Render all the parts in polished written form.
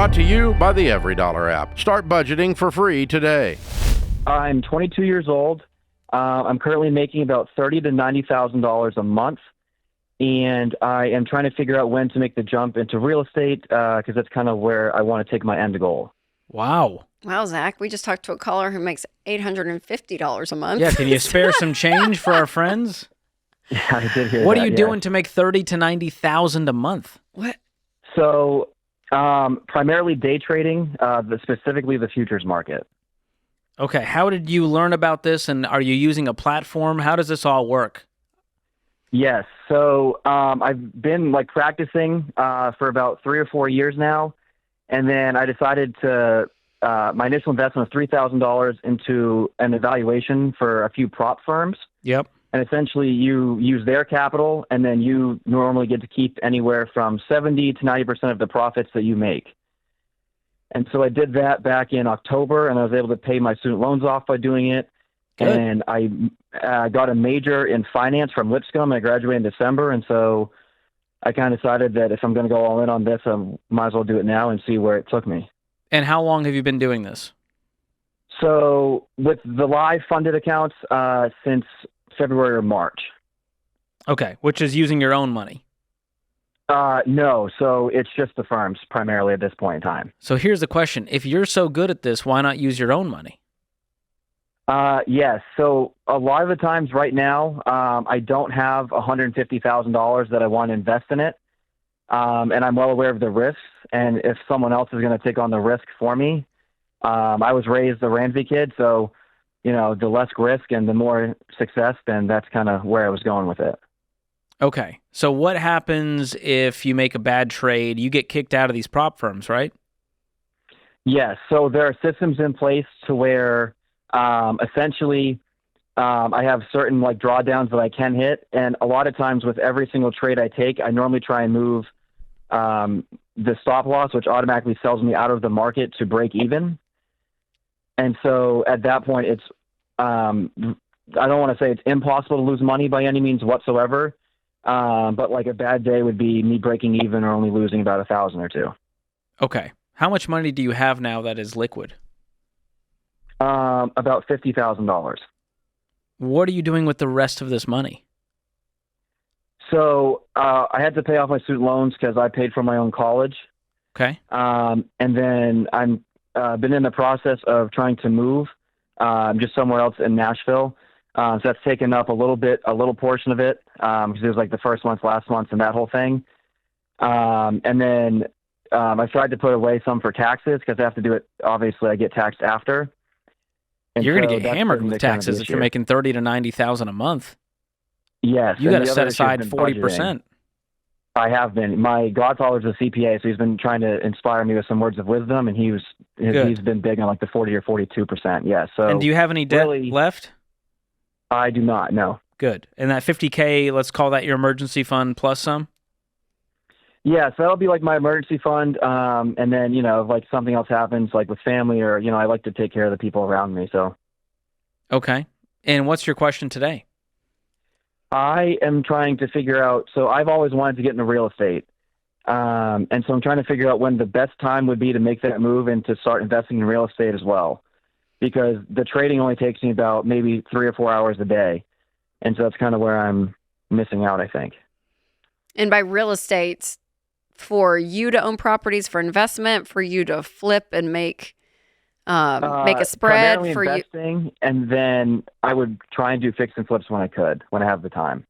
Brought to you by the Every Dollar app. Start budgeting for free today. I'm 22 years old. I'm currently making about $30,000 to $90,000 a month, and I am trying to figure out when to make the jump into real estate because that's kind of where I want to take my end goal. Wow. Wow, Zach, we just talked to a caller who makes $850 a month. Yeah, can you spare some change for our friends? Yeah, I did hear that. What are you doing to make $30,000 to $90,000 a month? What? So, primarily day trading, specifically the futures market. Okay, how did you learn about this, and are you using a platform? How does this all work? Yes. So I've been practicing for about 3 or 4 years now, and then I decided to my initial investment was $3,000 into an evaluation for a few prop firms. Yep. And essentially, you use their capital, and then you normally get to keep anywhere from 70 to 90% of the profits that you make. And so I did that back in October, and I was able to pay my student loans off by doing it. Good. And I got a major in finance from Lipscomb. I graduated in December, and so I kind of decided that if I'm going to go all in on this, I might as well do it now and see where it took me. And how long have you been doing this? So with the live funded accounts since February or March. Okay, which is using your own money. No, so it's just the firms primarily at this point in time. So here's the question. If you're so good at this, why not use your own money? Yes. So a lot of the times right now, I don't have $150,000 that I want to invest in it. And I'm well aware of the risks. And if someone else is going to take on the risk for me, I was raised a Ramsey kid. So, the less risk and the more success, then that's kind of where I was going with it. Okay, so what happens if you make a bad trade? You get kicked out of these prop firms, right? Yes. So there are systems in place to where essentially I have certain drawdowns that I can hit. And a lot of times with every single trade I take, I normally try and move the stop loss, which automatically sells me out of the market to break even. And so at that point, it's I don't want to say it's impossible to lose money by any means whatsoever. But a bad day would be me breaking even or only losing about $1,000 or $2,000. Okay. How much money do you have now that is liquid? About $50,000. What are you doing with the rest of this money? So I had to pay off my student loans because I paid for my own college. Okay. And then I'm been in the process of trying to move just somewhere else in Nashville. So that's taken up a little portion of it, because it was the first month, last month, and that whole thing. And then I tried to put away some for taxes because I have to do it. Obviously, I get taxed after. And You're going to so get hammered with taxes if you're making $30,000 to $90,000 a month. Yes. You got to set aside 40%. I have been. My godfather's a CPA, so he's been trying to inspire me with some words of wisdom, and he's been big on the 40 or 42%. Yeah. So. And do you have any debt left? I do not, no. Good. And that $50K, let's call that your emergency fund plus some? Yeah, so that'll be my emergency fund. And then, if something else happens, with family or, I like to take care of the people around me, so. Okay. And what's your question today? I am trying to figure out, so I've always wanted to get into real estate. And so I'm trying to figure out when the best time would be to make that move and to start investing in real estate as well. Because the trading only takes me about maybe 3 or 4 hours a day. And so that's kind of where I'm missing out, I think. And by real estate, for you to own properties for investment, for you to flip and make a spread for investing, you. And then I would try and do fix and flips when I have the time.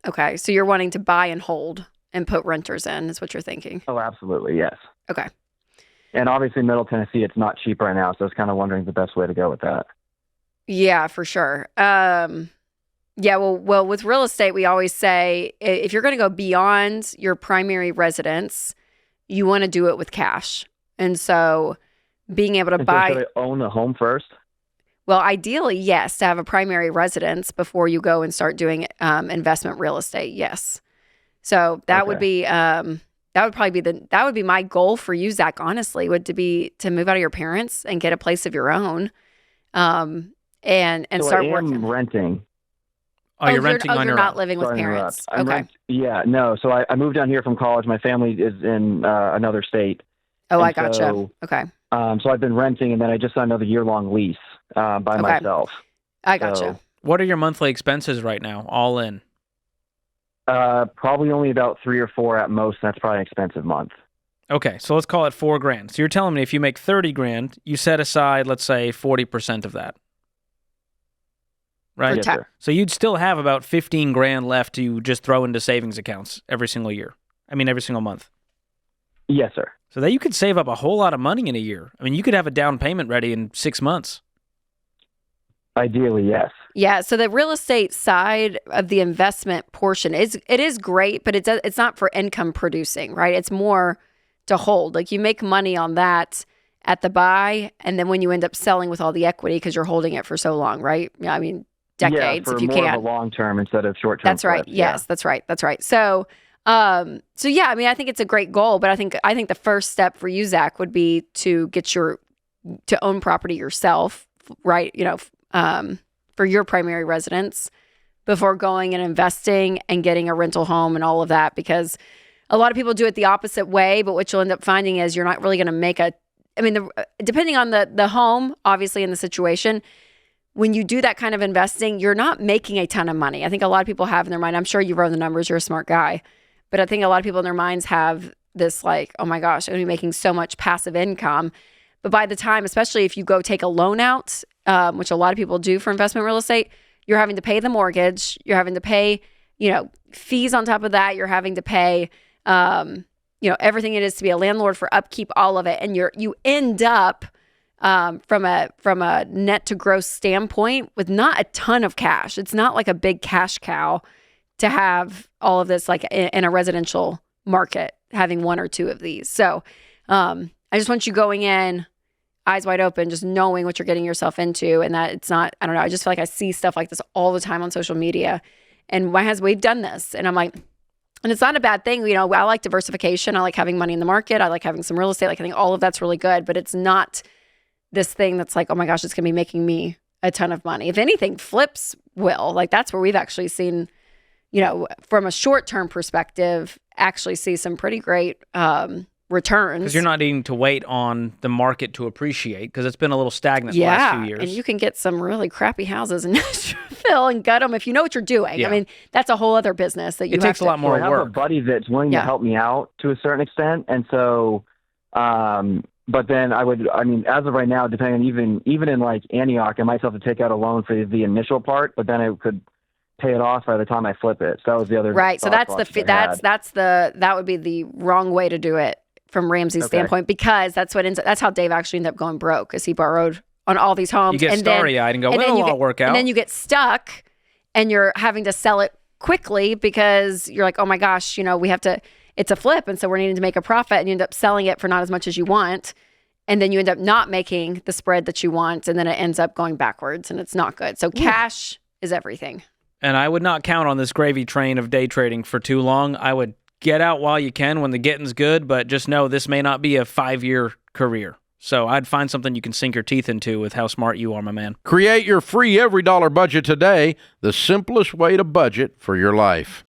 Okay, so you're wanting to buy and hold and put renters in is what you're thinking. Oh, absolutely, yes. Okay. And obviously, Middle Tennessee, it's not cheap right now, so I was kind of wondering the best way to go with that. Yeah, for sure. Yeah, well, with real estate, we always say if you're going to go beyond your primary residence, you want to do it with cash. And so being able to buy... Should I own a home first? Well, ideally, yes, to have a primary residence before you go and start doing investment real estate, yes. So that would be... that would be my goal for you, Zach, honestly, would be to move out of your parents and get a place of your own, and so start I am working. Renting. Oh, you're renting on your own. You're not living with parents. Okay. Yeah, no. So I moved down here from college. My family is in another state, Oh, And I gotcha. so, Okay. So I've been renting, and then I just signed another year-long lease by myself. I gotcha. So, What are your monthly expenses right now, all in? probably only about 3 or 4 at most. That's probably an expensive month. Okay, so let's call it $4,000. So you're telling me if you make 30 grand, you set aside, let's say, 40% of that, right? Yes, sir. So you'd still have about 15 grand left to just throw into savings accounts every single year. I mean, every single month. Yes, sir. So that you could save up a whole lot of money in a year. I mean, you could have a down payment ready in 6 months. Ideally, yes. Yeah, so the real estate side of the investment portion is great, but it's not for income producing, right? It's more to hold. Like you make money on that at the buy, and then when you end up selling with all the equity because you're holding it for so long, right? Yeah, I mean decades for if you more can. of a long term instead of short term. That's right. Yes, that's right. That's right. So yeah, I mean, I think it's a great goal, but I think the first step for you, Zach, would be to to own property yourself, right? For your primary residence before going and investing and getting a rental home and all of that, because a lot of people do it the opposite way, but what you'll end up finding is you're not really going to make depending on the home, obviously, in the situation, when you do that kind of investing, you're not making a ton of money. I think a lot of people have in their mind, I'm sure you run the numbers, you're a smart guy, but I think a lot of people in their minds have this like, oh my gosh, I'm going to be making so much passive income. But by the time, especially if you go take a loan out, which a lot of people do for investment real estate, you're having to pay the mortgage, you're having to pay, fees on top of that, you're having to pay, everything it is to be a landlord for upkeep, all of it. And you end up from a net to gross standpoint with not a ton of cash. It's not like a big cash cow to have all of this like in a residential market, having one or two of these. So I just want you going in, eyes wide open, just knowing what you're getting yourself into, and that it's not, I don't know, I just feel like I see stuff like this all the time on social media. And we've done this. And I'm like, and it's not a bad thing. I like diversification. I like having money in the market. I like having some real estate. Like I think all of that's really good, but it's not this thing that's like, oh my gosh, it's going to be making me a ton of money. If anything, flips will. Like that's where we've actually seen, from a short-term perspective, actually see some pretty great returns. Because you're not needing to wait on the market to appreciate, because it's been a little stagnant the last few years. And you can get some really crappy houses in Nashville and gut them if you know what you're doing. Yeah. I mean, that's a whole other business that it takes a lot more I have work. a buddy that's willing to help me out to a certain extent, and so, but then as of right now, depending on even in like Antioch, I might have to take out a loan for the initial part, but then I could pay it off by the time I flip it. So that was the other right. So that would be the wrong way to do it from Ramsey's standpoint, because that's how Dave actually ended up going broke, because he borrowed on all these homes. You get starry-eyed and go, well, it'll all work out. And then you get stuck and you're having to sell it quickly because you're like, oh my gosh, it's a flip. And so we're needing to make a profit, and you end up selling it for not as much as you want. And then you end up not making the spread that you want. And then it ends up going backwards, and it's not good. So cash is everything. And I would not count on this gravy train of day trading for too long. I would get out while you can when the getting's good, but just know this may not be a 5-year career. So I'd find something you can sink your teeth into with how smart you are, my man. Create your free every dollar budget today, the simplest way to budget for your life.